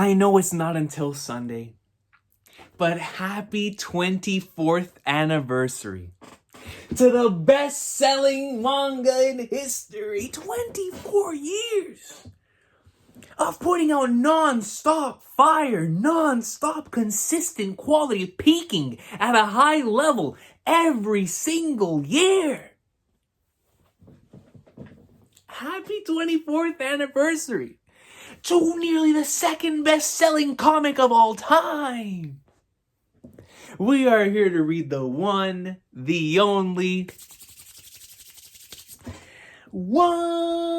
I know it's not until Sunday, but happy 24th anniversary to the best-selling manga in history. 24 years of putting out non-stop fire, non-stop consistent quality, peaking at a high level every single year. Happy 24th anniversary to nearly the second best-selling comic of all time. We are here to read the one, the only One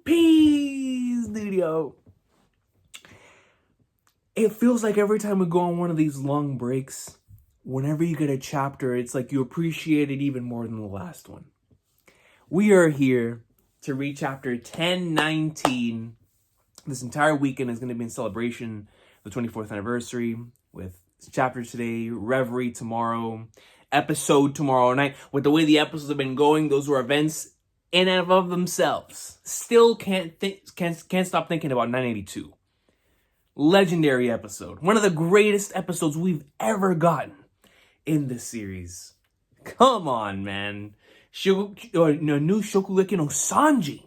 Piece, dude. It feels like every time we go on one of these long breaks, whenever you get a chapter, it's like you appreciate it even more than the last one. We are here to read chapter 1019. This entire weekend is going to be in celebration of the 24th anniversary with chapter today, reverie tomorrow, episode tomorrow night. With the way the episodes have been going, those were events in and of themselves. Still can't stop thinking about 982. Legendary episode. One of the greatest episodes we've ever gotten in this series. Come on, man. New Shokugeki no Sanji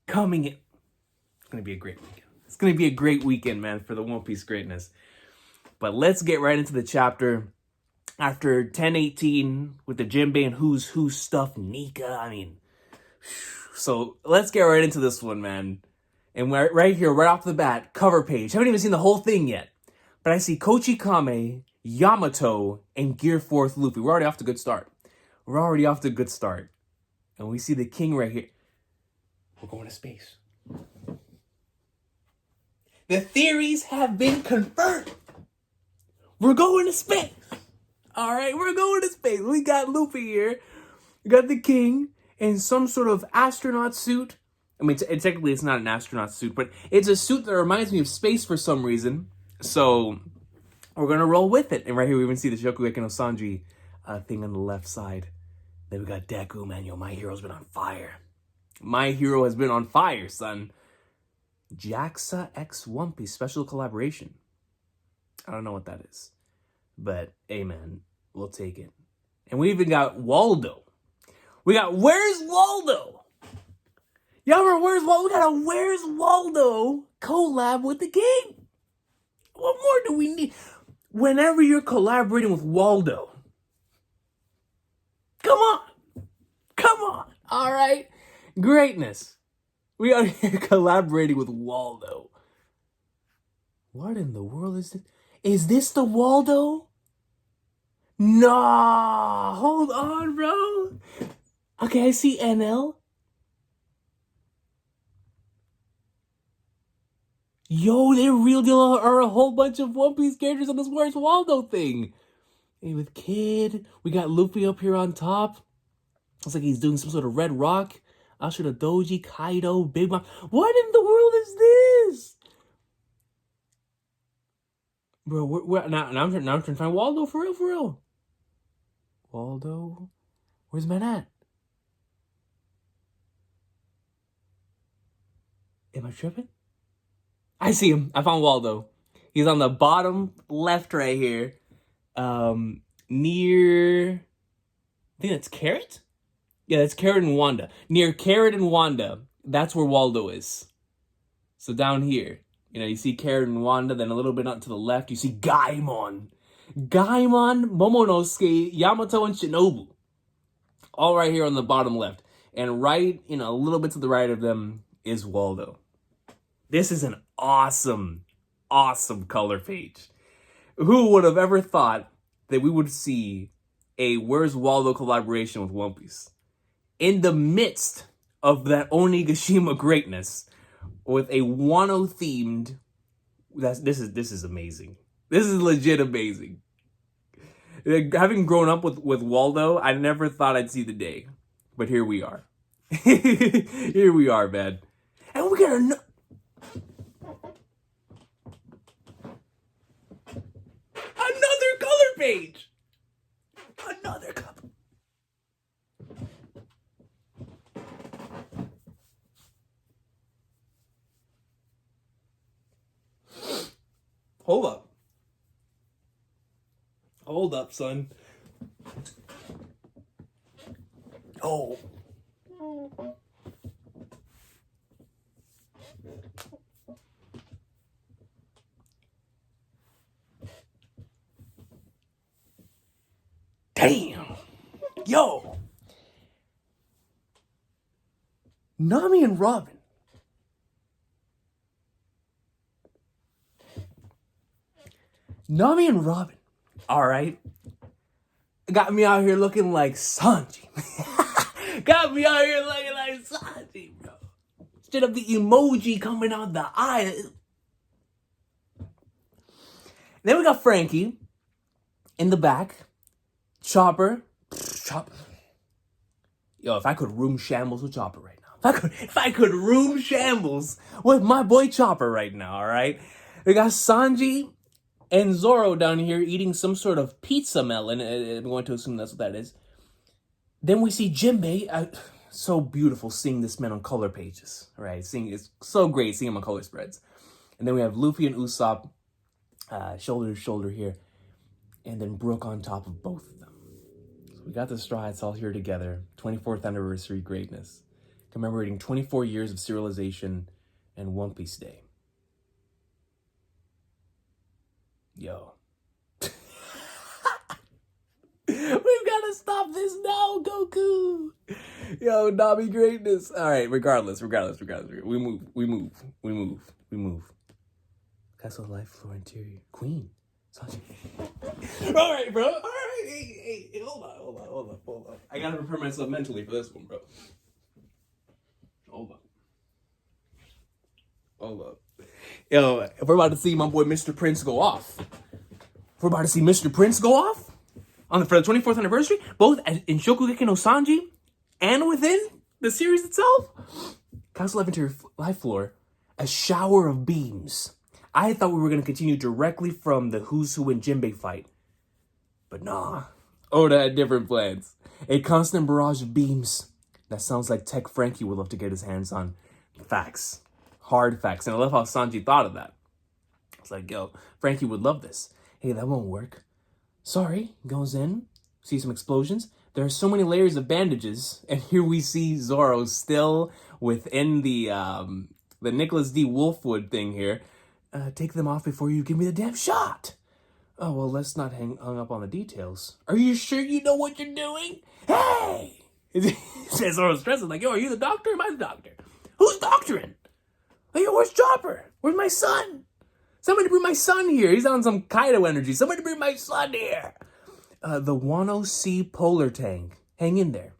coming in. It's going to be a great weekend. It's going to be a great weekend, man, for the One Piece greatness. But let's get right into the chapter. After 1018 with the Jinbei and Who's Who stuff, Nika, so let's get right into this one, man. And we're right here, right off the bat, cover page. Haven't even seen the whole thing yet. But I see Kochi Kame, Yamato, and Gear 4th Luffy. We're already off to a good start. And we see the king right here. We're going to space. The theories have been confirmed. We're going to space. All right, we're going to space. We got Luffy here. We got the king in some sort of astronaut suit. Technically it's not an astronaut suit, but it's a suit that reminds me of space for some reason. So we're going to roll with it. And right here we even see the Shokugeki no Sanji thing on the left side. Then we got Deku, man. Yo, my hero's been on fire. My hero has been on fire, son. JAXA X One Piece special collaboration. I don't know what that is. But, hey, man, we'll take it. And we even got Waldo. We got Where's Waldo? Y'all remember Where's Waldo? We got a Where's Waldo collab with the king. What more do we need? Whenever you're collaborating with Waldo, come on. All right. Greatness. We are here collaborating with Waldo. What in the world is this? Is this the Waldo? Nah. Hold on, bro. Okay, I see NL. Yo, they real deal are a whole bunch of One Piece characters on this Where's Waldo thing. Hey, with Kid, we got Luffy up here on top. Looks like he's doing some sort of red rock. Ashura Doji, Kaido, Big Mom. What in the world is this? Bro, now I'm trying to find Waldo for real. Waldo? Where's man at? Am I tripping? I see him. I found Waldo. He's on the bottom left right here. Near... I think that's Carrot? Yeah, that's Carrot and Wanda. Near Carrot and Wanda, that's where Waldo is. So down here, you see Carrot and Wanda, then a little bit out to the left, you see Gaimon, Momonosuke, Yamato, and Shinobu. All right here on the bottom left. And right, a little bit to the right of them is Waldo. This is an awesome color page. Who would have ever thought that we would see a Where's Waldo collaboration with One Piece? In the midst of that Onigashima greatness, with a Wano themed, this is amazing. This is legit amazing. Having grown up with Waldo, I never thought I'd see the day, but here we are. Here we are, man. And we got another color page. Another color. Hold up. Hold up, son. Oh. Damn. Yo. Nami and Robin. Nami and Robin. Alright. Got me out here looking like Sanji. Got me out here looking like Sanji, bro. Instead of the emoji coming out the eye. Then we got Frankie in the back. Chopper. Chopper. Yo, if I could room shambles with Chopper right now. If I could room shambles with my boy Chopper right now, alright? We got Sanji and Zoro down here eating some sort of pizza melon. I'm going to assume that's what that is. Then we see Jinbei. So beautiful seeing this man on color pages, right? It's so great seeing him on color spreads. And then we have Luffy and Usopp shoulder to shoulder here. And then Brook on top of both of them. So we got the Straw Hats all here together. 24th anniversary greatness. Commemorating 24 years of serialization and One Piece Day. Yo. We've got to stop this now, Goku. Yo, Nami greatness. All right, regardless. We move. Castle Life, floor interior. Queen. All right, bro. All right. Hey, hold up. I got to prepare myself mentally for this one, bro. Hold up. Yo, if we're about to see my boy Mr. Prince go off. For the 24th anniversary, both in Shokugeki no Sanji and within the series itself. Castle Life floor, a shower of beams. I thought we were going to continue directly from the Who's Who and Jinbei fight. But nah. Oda had different plans. A constant barrage of beams. That sounds like tech Frankie would love to get his hands on. Facts. Hard facts. And I love how Sanji thought of that. It's like, yo, Frankie would love this. Hey, that won't work. Sorry. Goes in. See some explosions. There are so many layers of bandages. And here we see Zoro still within the Nicholas D. Wolfwood thing here. Take them off before you give me the damn shot. Oh, well, let's not hung up on the details. Are you sure you know what you're doing? Hey! Says Zoro's stressing, like, yo, are you the doctor or am I the doctor? Who's doctoring? Hey, yo, where's Chopper? Where's my son? Somebody bring my son here. He's on some Kaido energy. Somebody bring my son here. The Wano Sea Polar Tank. Hang in there.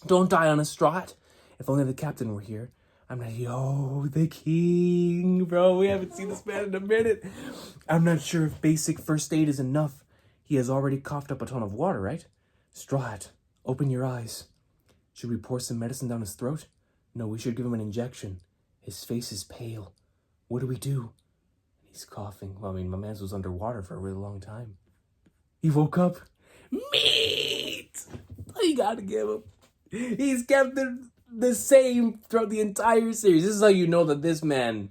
Don't die on a straw hat. If only the captain were here. I'm like, yo, the king, bro. We haven't seen this man in a minute. I'm not sure if basic first aid is enough. He has already coughed up a ton of water, right? Straw Hat, open your eyes. Should we pour some medicine down his throat? No, we should give him an injection. His face is pale. What do we do? He's coughing. Well, I mean, my man was underwater for a really long time. He woke up. Meat! You gotta give him. He's kept the same throughout the entire series. This is how you know that this man,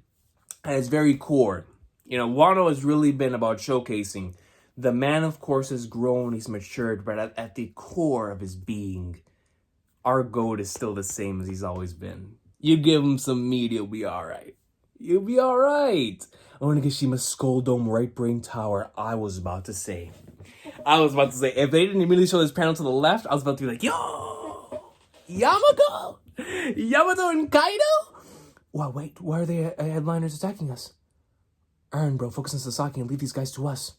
at his very core, Wano has really been about showcasing. The man, of course, has grown, he's matured, but at the core of his being, our goat is still the same as he's always been. You give him some meat, he'll be alright. You'll be alright. Onigashima Skull Dome Right Brain Tower, I was about to say, if they didn't immediately show this panel to the left, I was about to be like, yo, Yamato and Kaido? Well, wait, why are the headliners attacking us? Ern, bro, focus on Sasaki and leave these guys to us.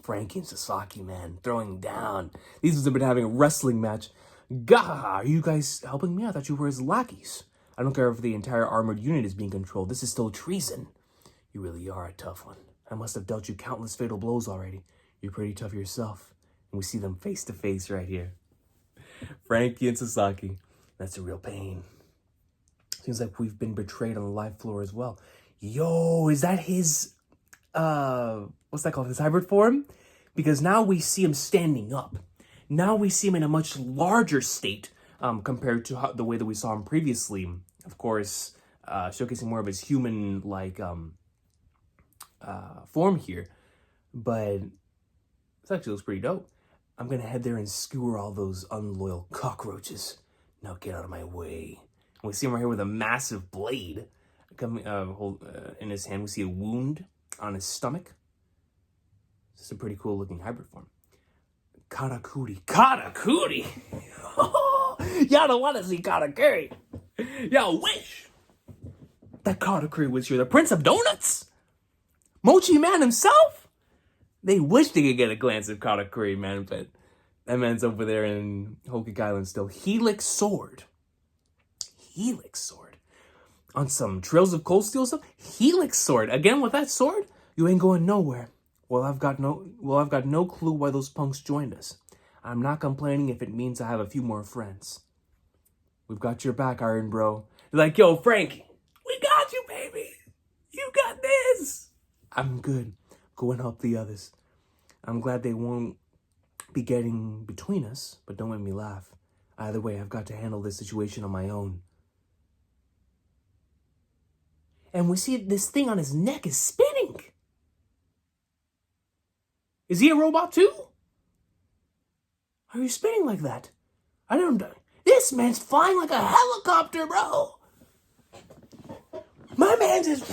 Frankie and Sasaki, man, throwing down. These guys have been having a wrestling match. Gah, are you guys helping me? I thought you were his lackeys. I don't care if the entire armored unit is being controlled. This is still treason. You really are a tough one. I must have dealt you countless fatal blows already. You're pretty tough yourself. And we see them face to face right here. Frankie and Sasaki. That's a real pain. Seems like we've been betrayed on the live floor as well. Yo, is that his, what's that called? His hybrid form? Because now we see him standing up. Now we see him in a much larger state compared to the way that we saw him previously. Of course, showcasing more of his human-like form here, but this actually looks pretty dope. I'm gonna head there and skewer all those unloyal cockroaches. Now get out of my way. And we see him right here with a massive blade coming in his hand. We see a wound on his stomach. This is a pretty cool looking hybrid form. Katakuri. Katakuri? Y'all don't want to see Katakuri. Y'all wish that Katakuri was here. The Prince of Donuts? Mochi Man himself? They wish they could get a glance at Katakuri, man, but that man's over there in Hokage Island still. Helix Sword. Helix Sword. On some Trails of Cold Steel stuff? Helix Sword. Again, with that sword, you ain't going nowhere. Well, I've got no clue why those punks joined us. I'm not complaining if it means I have a few more friends. We've got your back, Iron Bro. They're like, yo, Frankie, we got you, baby. You got this. I'm good. Go and help the others. I'm glad they won't be getting between us, but don't make me laugh. Either way, I've got to handle this situation on my own. And we see this thing on his neck is spinning. Is he a robot too? Are you spinning like that? I don't know. This man's flying like a helicopter, bro. My man's just...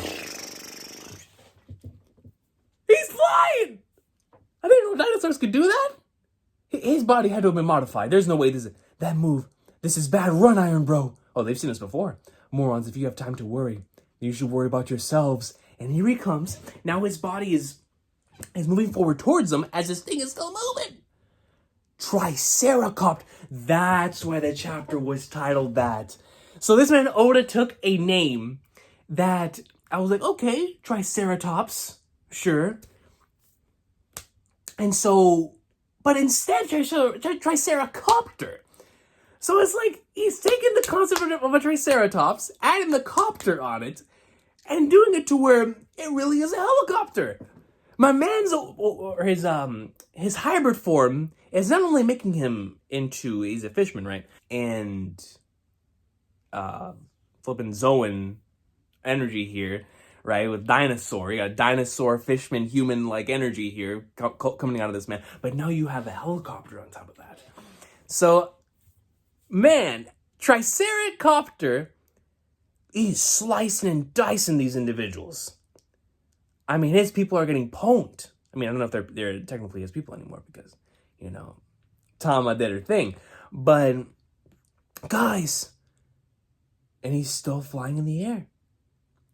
He's flying! I didn't know dinosaurs could do that. His body had to have been modified. There's no way that move. This is bad. Run, Iron Bro. Oh, they've seen us before. Morons, if you have time to worry, you should worry about yourselves. And here he comes. Now his body is moving forward towards them as this thing is still moving. Triceracopter. That's why the chapter was titled that. So this man, Oda, took a name that I was like, okay, Triceratops. Sure. And so, but instead, Triceracopter. So it's like, he's taking the concept of a Triceratops, adding the copter on it, and doing it to where it really is a helicopter. My man's, or his hybrid form is not only making him into, he's a fishman, right? And, flipping Zoan energy here, right? With dinosaur, you got dinosaur, fishman, human-like energy here coming out of this man. But now you have a helicopter on top of that. So, man, Triceracopter is slicing and dicing these individuals. I mean, his people are getting pwned. I mean, I don't know if they're technically his people anymore because, you know, Tama did her thing. But, guys, and he's still flying in the air.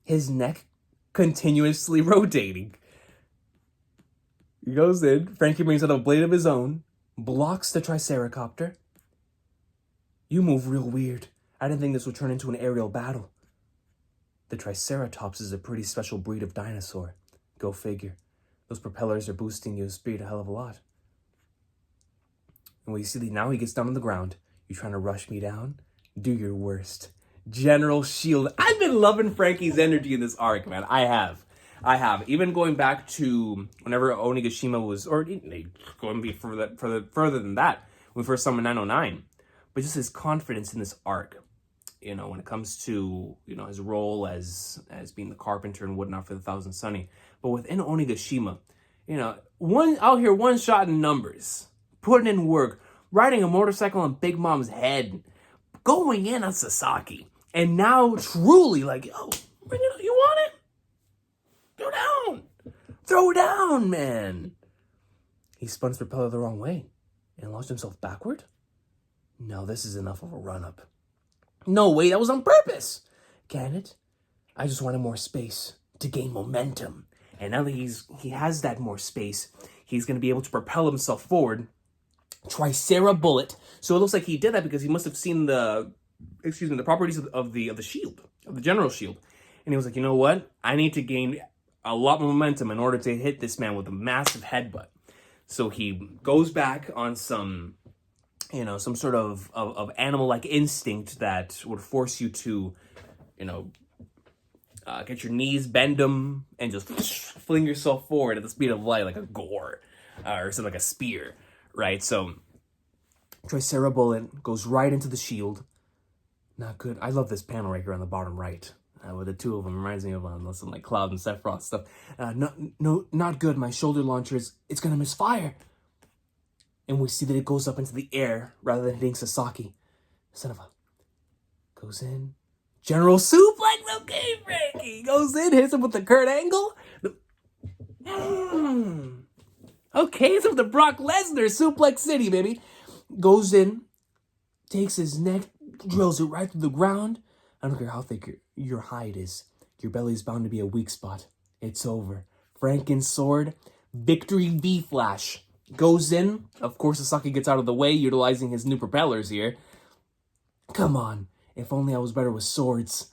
His neck continuously rotating. He goes in. Frankie brings out a blade of his own, blocks the Triceracopter. You move real weird. I didn't think this would turn into an aerial battle. The Triceratops is a pretty special breed of dinosaur. Go figure. Those propellers are boosting your speed a hell of a lot. And we see that now he gets down on the ground. You trying to rush me down? Do your worst. General Shield. I've been loving Frankie's energy in this arc, man. I have. Even going back to whenever Onigashima was, or going be further than that, when we first summoned 909. But just his confidence in this arc, you know, when it comes to, you know, his role as being the carpenter and whatnot for the Thousand Sunny. But within Onigashima, you know, one shot in numbers, putting in work, riding a motorcycle on Big Mom's head, going in on Sasaki. And now truly like, yo, bring it up. You want it? Throw down. Throw down, man. He spun his propeller the wrong way and launched himself backward. No, this is enough of a run-up. No way, that was on purpose. Can it? I just wanted more space to gain momentum. And now that he has that more space, he's going to be able to propel himself forward. Tricera bullet. So it looks like he did that because he must have seen the properties of the shield, of the general shield. And he was like, you know what? I need to gain a lot more momentum in order to hit this man with a massive headbutt. So he goes back on some, you know, some sort of animal-like instinct that would force you to, you know, get your knees, bend them, and just fling yourself forward at the speed of light like a gore or something like a spear, right? So Tricera bullet goes right into the shield. Not good. I love this panel right here on the bottom right. With the two of them, reminds me of some like Cloud and Sephiroth stuff. Not good. My shoulder launcher it's gonna misfire. And we see that it goes up into the air rather than hitting Sasaki. Son of a... Goes in. General suplex. Okay, Frankie. Goes in, hits him with the Kurt Angle. Okay, it's with the Brock Lesnar suplex city, baby. Goes in, takes his neck, drills it right through the ground. I don't care how thick your hide is. Your belly's bound to be a weak spot. It's over. Franken's sword, victory V-Flash. Goes in. Of course, Sasaki gets out of the way, utilizing his new propellers here. Come on. If only I was better with swords.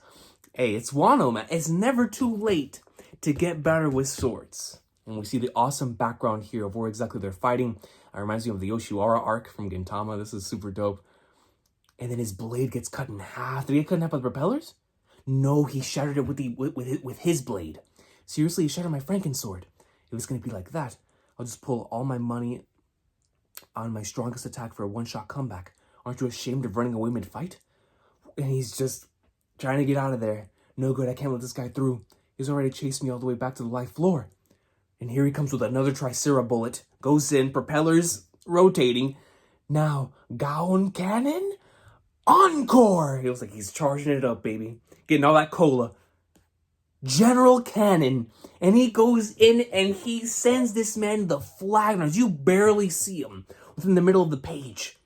Hey, it's Wano, man. It's never too late to get better with swords. And we see the awesome background here of where exactly they're fighting. It reminds me of the Yoshiwara arc from Gintama. This is super dope. And then his blade gets cut in half. Did he get cut in half with propellers? No, he shattered it with his blade. Seriously, he shattered my Franken sword. If it's going to be like that, I'll just pull all my money on my strongest attack for a one-shot comeback. Aren't you ashamed of running away mid-fight? And he's just trying to get out of there. No good, I can't let this guy through. He's already chased me all the way back to the live floor. And here he comes with another Tricera bullet. Goes in, propellers rotating. Now, Gown Cannon? Encore! He looks like he's charging it up, baby. Getting all that cola. General Cannon. And he goes in and he sends this man the flag. You barely see him within the middle of the page.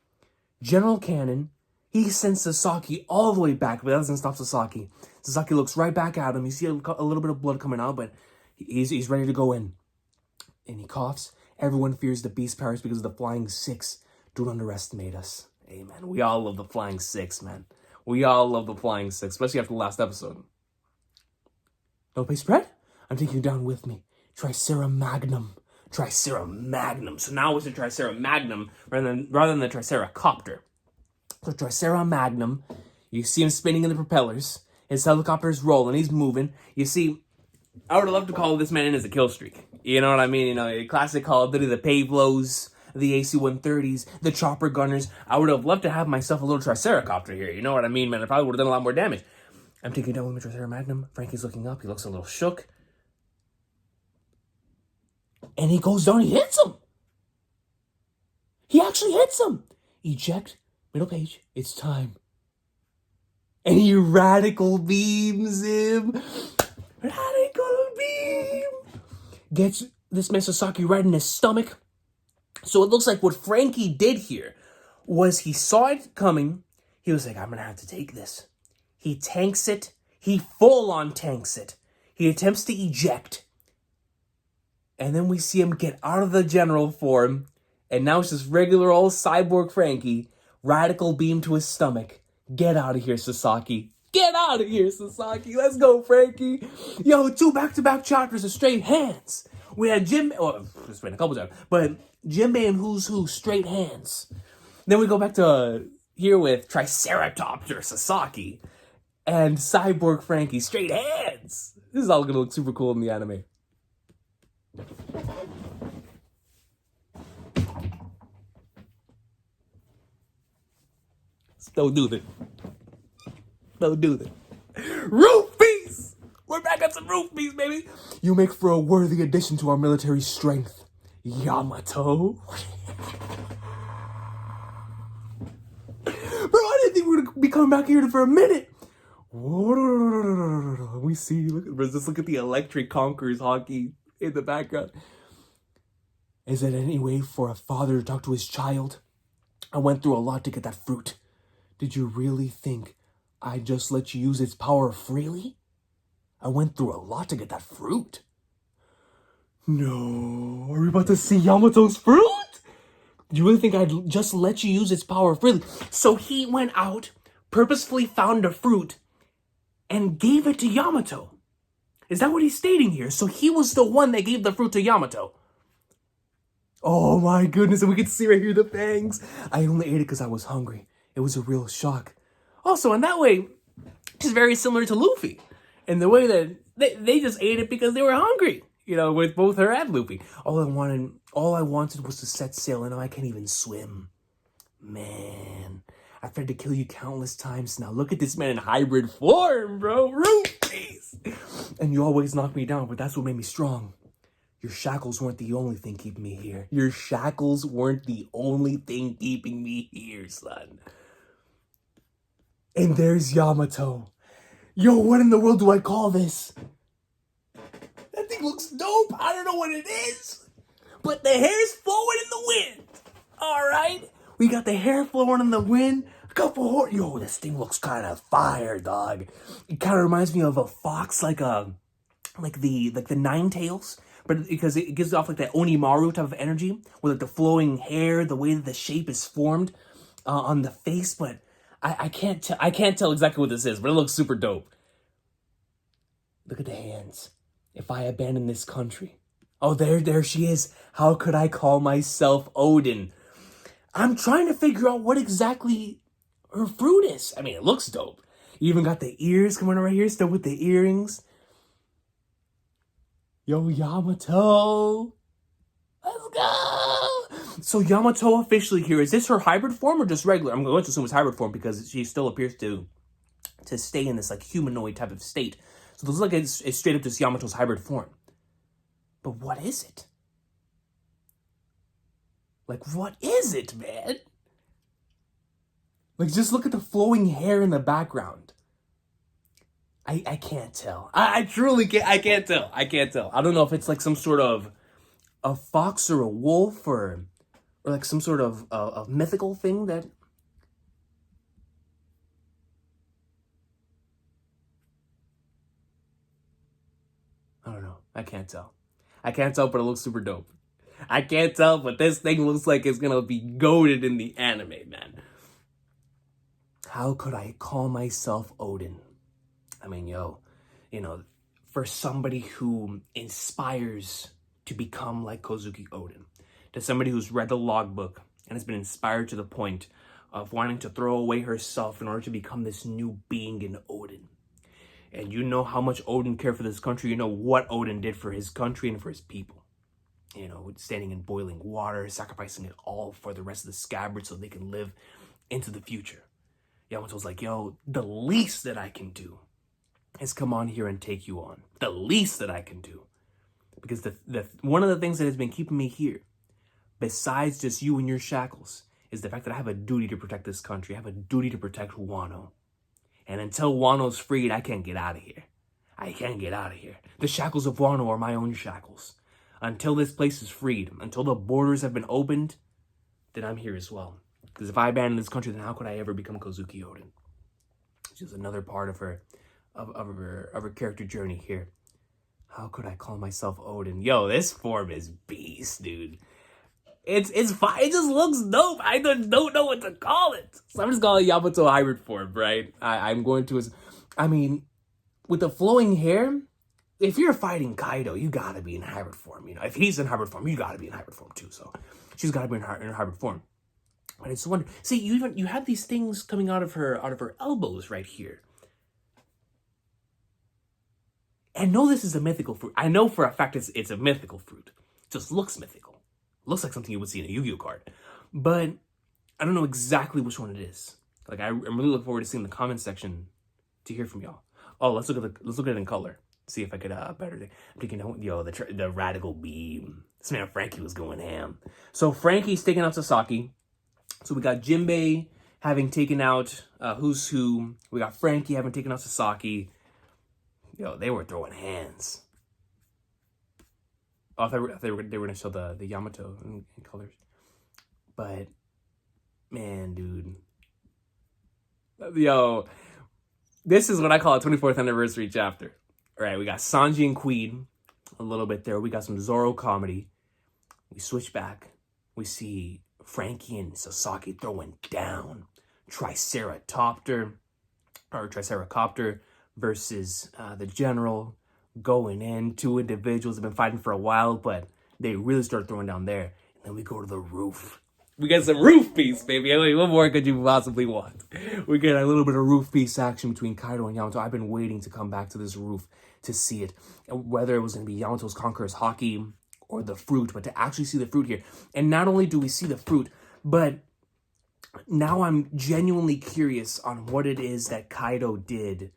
General Cannon. He sends Sasaki all the way back, but that doesn't stop Sasaki. Sasaki looks right back at him. You see a little bit of blood coming out, but he's ready to go in. And he coughs. Everyone fears the Beast Powers because of the Flying Six. Don't underestimate us. Hey, man, we all love the Flying Six, man. We all love the Flying Six, especially after the last episode. No pay spread? I'm taking you down with me. Tricera Magnum. Tricera Magnum. So now it's a Tricera Magnum rather than the Tricera Copter. So Tricera Magnum, you see him spinning in the propellers. His helicopter's rolling. He's moving. You see, I would love to call this man in as a kill streak. You know what I mean? You know, a classic Call of Duty, the Pavlos, the AC-130s, the Chopper Gunners. I would have loved to have myself a little Triceracopter here. You know what I mean, man? I probably would have done a lot more damage. I'm taking down with my Tricera Magnum. Frankie's looking up. He looks a little shook. And he goes down. He hits him. He actually hits him. Eject. Middle page. It's time. And he radical beams him. Radical beam. Gets this man Sasaki right in his stomach. So it looks like what Frankie did here was he saw it coming. He was like, I'm going to have to take this. He tanks it. He full-on tanks it. He attempts to eject. And then we see him get out of the general form. And now it's just regular old cyborg Frankie. Radical beam to his stomach. Get out of here, Sasaki. Get out of here, Sasaki. Let's go, Frankie. Yo, 2 back-to-back chapters of straight hands. We had it's been a couple times, but Jinbei and Who's Who, straight hands. Then we go back to here with Triceratopter Sasaki and Cyborg Frankie, straight hands. This is all gonna look super cool in the anime. Don't do that. Don't do that. Roofies! We're back at some roofies, baby. You make for a worthy addition to our military strength, Yamato. Bro, I didn't think we were going to be coming back here for a minute. We see, look at the electric Conquerors hockey in the background. Is it any way for a father to talk to his child? I went through a lot to get that fruit. Did you really think I'd just let you use its power freely? I went through a lot to get that fruit. No, are we about to see Yamato's fruit? Do you really think I'd just let you use its power freely? So he went out, purposefully found a fruit, and gave it to Yamato. Is that what he's stating here? So he was the one that gave the fruit to Yamato. Oh my goodness, and we can see right here the fangs. I only ate it because I was hungry. It was a real shock. Also, in that way, it's very similar to Luffy. In the way that they just ate it because they were hungry. You know, with both her and Luffy. All I wanted was to set sail, and now I can't even swim. Man, I've tried to kill you countless times. Now look at this man in hybrid form, bro. Roofies. And you always knock me down, but that's what made me strong. Your shackles weren't the only thing keeping me here. Your shackles weren't the only thing keeping me here, son. And there's Yamato. Yo, what in the world do I call this? That thing looks dope. I don't know what it is. But the hair's flowing in the wind. Alright? We got the hair flowing in the wind. A couple horns. Yo, this thing looks kind of fire, dog. It kind of reminds me of a fox, like the Nine Tails. But because it gives off like that Onimaru type of energy. With like the flowing hair, the way that the shape is formed on the face. But I can't tell exactly what this is. But it looks super dope. Look at the hands. If I abandon this country. Oh, there she is. How could I call myself Odin? I'm trying to figure out what exactly her fruit is. I mean, it looks dope. You even got the ears coming right here, still with the earrings. Yo, Yamato. Let's go. So Yamato officially here. Is this her hybrid form or just regular? I'm going to assume it's hybrid form because she still appears to stay in this like humanoid type of state. So it looks like it's straight up just Yamato's hybrid form. But what is it? Like, what is it, man? Like, just look at the flowing hair in the background. I can't tell. I truly can't. I can't tell. I can't tell. I don't know if it's like some sort of a fox or a wolf or like some sort of mythical thing that... I don't know. I can't tell. I can't tell, but it looks super dope. I can't tell, but this thing looks like it's gonna be goated in the anime, man. How could I call myself Odin? I mean, yo, you know, for somebody who inspires to become like Kozuki Odin, to somebody who's read the logbook and has been inspired to the point of wanting to throw away herself in order to become this new being in Odin. And you know how much Odin cared for this country. You know what Odin did for his country and for his people. You know, standing in boiling water, sacrificing it all for the rest of the scabbards so they can live into the future. Yamato's like, yo, the least that I can do is come on here and take you on. The least that I can do. Because the one of the things that has been keeping me here, besides just you and your shackles, is the fact that I have a duty to protect this country. I have a duty to protect Wano. And until Wano's freed, I can't get out of here. I can't get out of here. The shackles of Wano are my own shackles. Until this place is freed, until the borders have been opened, then I'm here as well. Because if I abandon this country, then how could I ever become Kozuki Odin? Which is another part of her character journey here. How could I call myself Odin? Yo, this form is beast, dude. It's fine. It just looks dope. I don't know what to call it. So I'm just calling it Yamato hybrid form, right? I'm going to... I mean, with the flowing hair, if you're fighting Kaido, you gotta be in hybrid form. You know, if he's in hybrid form, you gotta be in hybrid form too. So she's gotta be in her hybrid form. But it's wonder. See, you have these things coming out of her elbows right here. And no, this is a mythical fruit. I know for a fact it's a mythical fruit. It just looks mythical. Looks like something you would see in a Yu-Gi-Oh card. But I don't know exactly which one it is. Like I'm really looking forward to seeing the comment section to hear from y'all. Oh, let's look at it in color. See if I could better thing. I'm thinking, yo, the radical beam. This man Frankie was going ham. So Frankie's taking out Sasaki. So we got Jinbei having taken out Who's Who. We got Frankie having taken out Sasaki. Yo, they were throwing hands. Oh, I thought they were going to show the Yamato in colors. But, man, dude. Yo, this is what I call a 24th anniversary chapter. All right, we got Sanji and Queen a little bit there. We got some Zoro comedy. We switch back. We see Frankie and Sasaki throwing down. Triceracopter versus the General going in. Two individuals have been fighting for a while, but they really start throwing down there. And then we go to the roof. We get some roof piece, baby. I mean, what more could you possibly want? We get a little bit of roof piece action between Kaido and Yamato. I've been waiting to come back to this roof to see it. Whether it was going to be Yamato's Conqueror's Haki or the fruit, but to actually see the fruit here. And not only do we see the fruit, but now I'm genuinely curious on what it is that Kaido did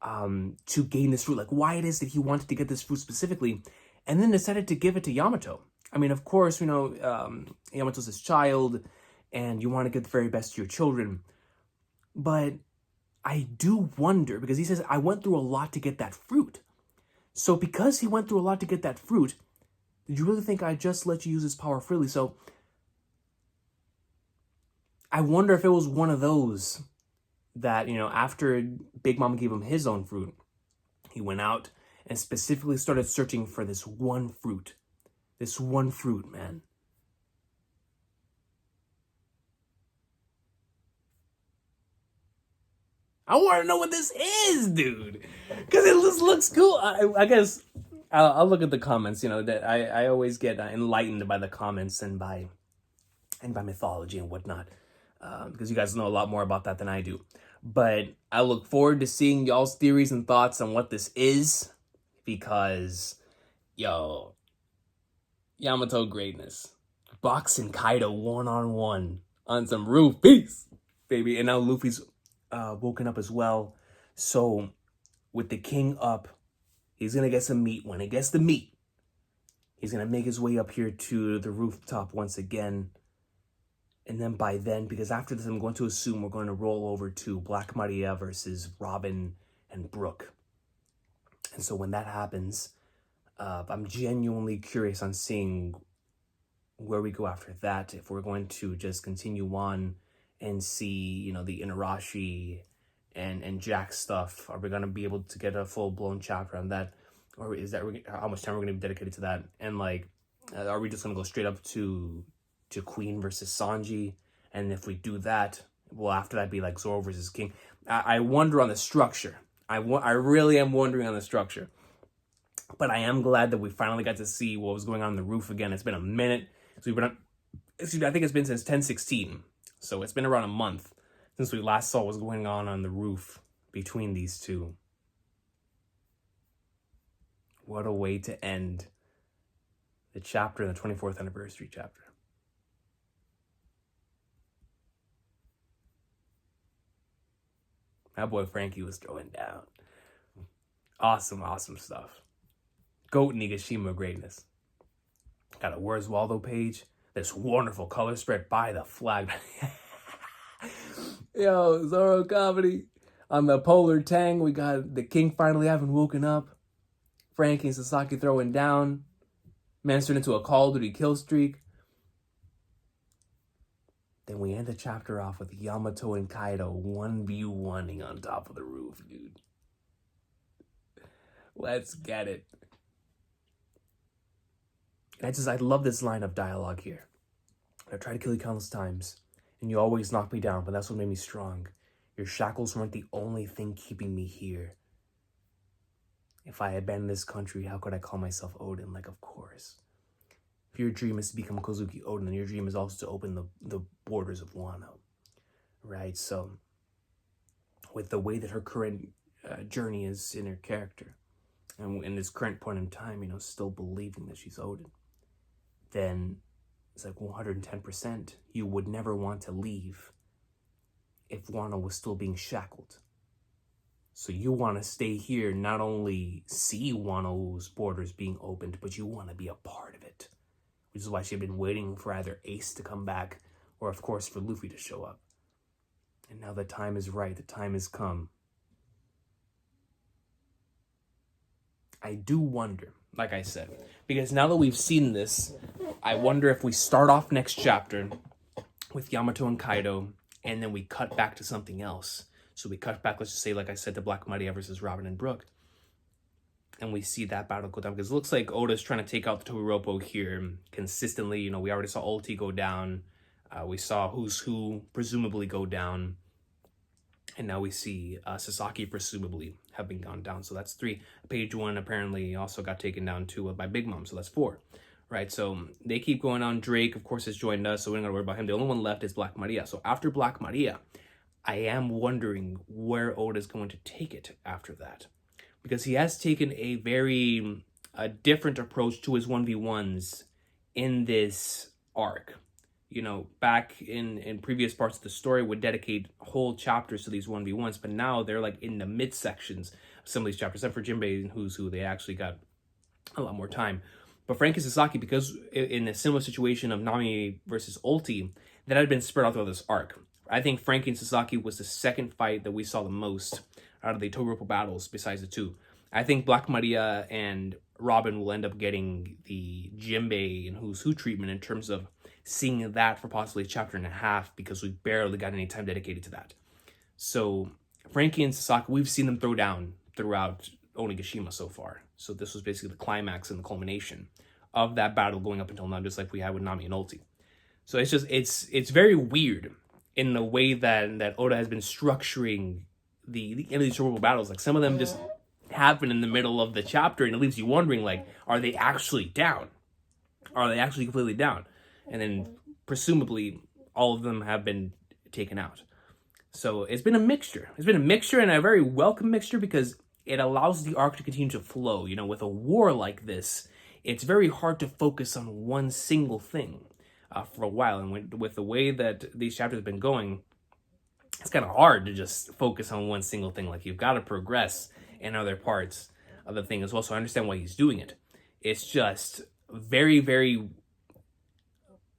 to gain this fruit. Like, why it is that he wanted to get this fruit specifically, and then decided to give it to Yamato. I mean, of course, Yamato's his child, and you want to get the very best to your children. But I do wonder, because he says, I went through a lot to get that fruit. So because he went through a lot to get that fruit, did you really think I just let you use his power freely? So I wonder if it was one of those that, after Big Mom gave him his own fruit, he went out and specifically started searching for this one fruit. This one fruit, man. I want to know what this is, dude. Because it just looks cool. I guess I'll look at the comments. That I always get enlightened by the comments and by mythology and whatnot. Because you guys know a lot more about that than I do. But I look forward to seeing y'all's theories and thoughts on what this is. Because, Yamato greatness. Boxing Kaido one-on-one on some roof. Peace, baby. And now Luffy's woken up as well. So with the king up, he's going to get some meat. When he gets the meat, he's going to make his way up here to the rooftop once again. And then by then, because after this, I'm going to assume we're going to roll over to Black Maria versus Robin and Brook. And so when that happens, I'm genuinely curious on seeing where we go after that. If we're going to just continue on and see, the Inarashi and Jack stuff. Are we going to be able to get a full-blown chapter on that? Or is that how much time we're going to be dedicated to that? And, are we just going to go straight up to Queen versus Sanji? And if we do that, will after that be like Zoro versus King? I wonder on the structure. I really am wondering on the structure. But I am glad that we finally got to see what was going on the roof again. It's been a minute. So I think it's been since 10/16. So it's been around a month since we last saw what's going on the roof between these two. What a way to end the chapter, the 24th anniversary chapter. That boy Frankie was throwing down. Awesome, awesome stuff. Goat Nigashima greatness. Got a Where's Waldo page. This wonderful color spread by the flag. Yo, Zoro comedy. On the Polar Tang, we got the king finally having woken up. Frankie and Sasaki throwing down. Man's turned into a Call of Duty kill streak. Then we end the chapter off with Yamato and Kaido 1v1ing on top of the roof, dude. Let's get it. And I love this line of dialogue here. I tried to kill you countless times, and you always knocked me down, but that's what made me strong. Your shackles weren't the only thing keeping me here. If I abandoned this country, how could I call myself Odin? Of course. If your dream is to become Kozuki Odin, then your dream is also to open the borders of Wano. Right? So, with the way that her current journey is in her character, and in this current point in time, still believing that she's Odin, then it's 110%. You would never want to leave if Wano was still being shackled. So you want to stay here, not only see Wano's borders being opened, but you want to be a part of it. Which is why she had been waiting for either Ace to come back, or of course for Luffy to show up. And now the time is right, the time has come. I do wonder, like I said, because now that we've seen this, I wonder if we start off next chapter with Yamato and Kaido, and then we cut back to something else. So we cut back, let's just say, like I said, to Black Maria versus Robin and Brook. And we see that battle go down. Because it looks like Oda's trying to take out the Tobiropo here consistently. We already saw Ulti go down. We saw Who's Who presumably go down. And now we see Sasaki presumably having gone down. So that's 3. Page 1 apparently also got taken down too by Big Mom. So that's 4. Right, so they keep going on. Drake, of course, has joined us, so we don't got to worry about him. The only one left is Black Maria. So after Black Maria, I am wondering where Oda's going to take it after that. Because he has taken a very different approach to his 1v1s in this arc. back in previous parts of the story would dedicate whole chapters to these 1v1s, but now they're like in the mid sections of some of these chapters. Except for Jinbei and Who's Who, they actually got a lot more time. But Franky and Sasaki, because in a similar situation of Nami versus Ulti, that had been spread out throughout this arc. I think Franky and Sasaki was the second fight that we saw the most out of the Toropo battles besides the two. I think Black Maria and Robin will end up getting the Jinbei and Who's Who treatment in terms of seeing that for possibly a chapter and a half, because we barely got any time dedicated to that. So Franky and Sasaki, we've seen them throw down throughout Onigashima so far. So this was basically the climax and the culmination of that battle going up until now, just like we had with Nami and Ulti. So it's very weird in the way that Oda has been structuring the end of these horrible battles. Like, some of them just happen in the middle of the chapter, and it leaves you wondering, like, are they actually down? Are they actually completely down? And then presumably all of them have been taken out. So it's been a mixture. It's been a mixture, and a very welcome mixture, because it allows the arc to continue to flow. With a war like this, it's very hard to focus on one single thing for a while. And with the way that these chapters have been going, it's kind of hard to just focus on one single thing. Like, you've got to progress in other parts of the thing as well. So I understand why he's doing it. It's just very, very,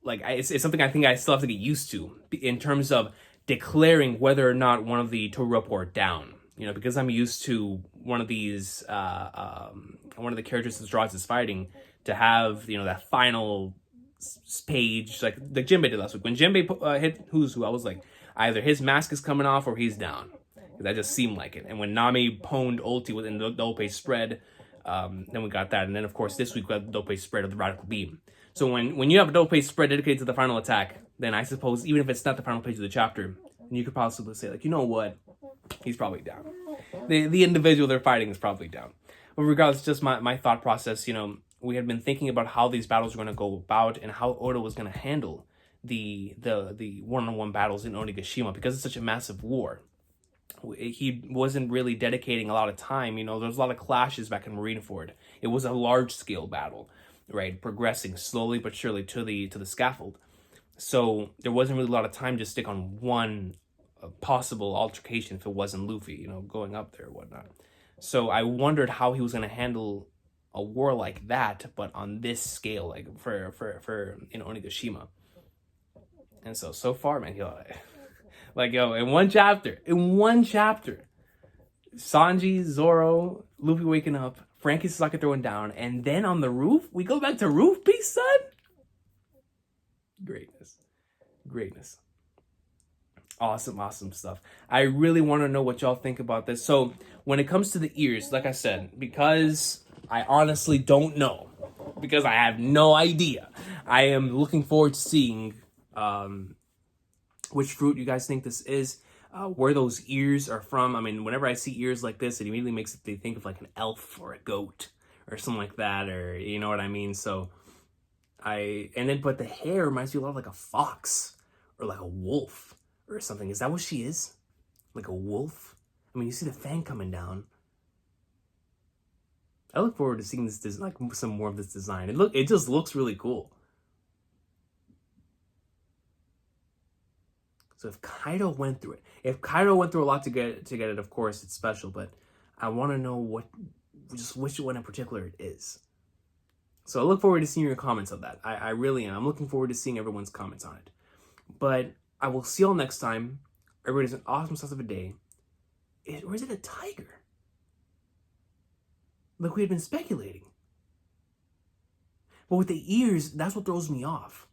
like, it's something I think I still have to get used to in terms of declaring whether or not one of the Toropo are down. Because I'm used to one of these, one of the characters that Strauss is fighting to have, that final page, like Jinbei did last week. When Jinbei hit Who's Who, I was like, either his mask is coming off or he's down. That just seemed like it. And when Nami pwned Ulti within the Dope spread, then we got that. And then, of course, this week we got the Dope spread of the Radical Beam. So when you have a Dope spread dedicated to the final attack, then I suppose, even if it's not the final page of the chapter, you could possibly say, like, you know what? He's probably down. The individual they're fighting is probably down. But regardless, just my thought process, we had been thinking about how these battles were going to go about and how Oda was going to handle the one-on-one battles in Onigashima, because it's such a massive war. He wasn't really dedicating a lot of time. There was a lot of clashes back in Marineford. It was a large-scale battle, right? Progressing slowly but surely to the scaffold. So there wasn't really a lot of time to stick on one possible altercation if it wasn't Luffy, going up there or whatnot. So I wondered how he was going to handle a war like that, but on this scale, like for Onigashima. And so far, man, in one chapter, Sanji, Zoro, Luffy waking up, Franky Sasaki throwing down, and then on the roof, we go back to roof piece, son? Greatness. Awesome stuff. I really want to know what y'all think about this. So when it comes to the ears, like I said, because I honestly don't know, because I have no idea, I am looking forward to seeing which fruit you guys think this is, where those ears are from. I mean, whenever I see ears like this, it immediately makes me think of like an elf or a goat or something like that, or you know what I mean? So but the hair reminds me a lot of like a fox or like a wolf or something. Is that what she is? Like a wolf? I mean, you see the fang coming down. I look forward to seeing this, like some more of this design. It just looks really cool. So if Kaido went through a lot to get it, of course it's special, but I want to know which one in particular it is. So I look forward to seeing your comments on that. I really am. I'm looking forward to seeing everyone's comments on it. But I will see y'all next time. Everybody has an awesome start of a day. Or is it a tiger? Like we had been speculating. But with the ears, that's what throws me off.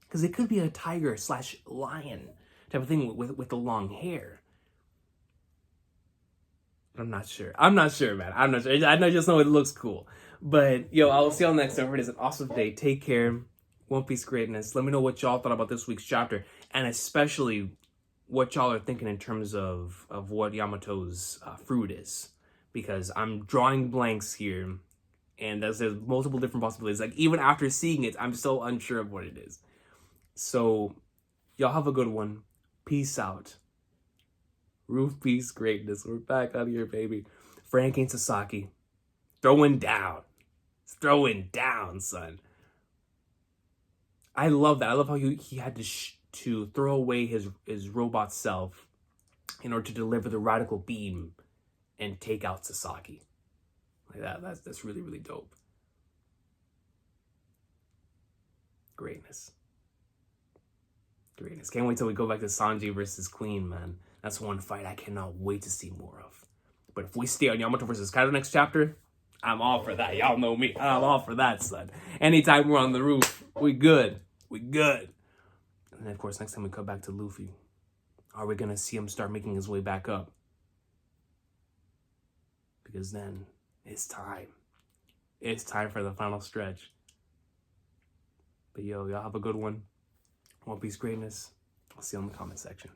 Because it could be a tiger / lion type of thing with the long hair. I'm not sure, man. I'm not sure. I just know it looks cool. But, I'll see y'all next time. It is an awesome day. Take care. One Piece greatness. Let me know what y'all thought about this week's chapter. And especially what y'all are thinking in terms of what Yamato's fruit is. Because I'm drawing blanks here. And there's multiple different possibilities. Like, even after seeing it, I'm still unsure of what it is. So, y'all have a good one. Peace out. Roof Peace greatness. We're back out here, baby. Franky and Sasaki. Throwing down. It's throwing down, son. I love that. I love how he had to throw away his robot self in order to deliver the radical beam and take out Sasaki. Like that's really, really dope. Greatness. Greatness. Can't wait till we go back to Sanji versus Queen, man. That's one fight I cannot wait to see more of. But if we stay on Yamato versus Kaido next chapter, I'm all for that. Y'all know me. I'm all for that, son. Anytime we're on the roof, we good. We good. And then, of course, next time we come back to Luffy, are we going to see him start making his way back up? Because then it's time. It's time for the final stretch. But yo, y'all have a good one. One Piece greatness. I'll see you in the comment section.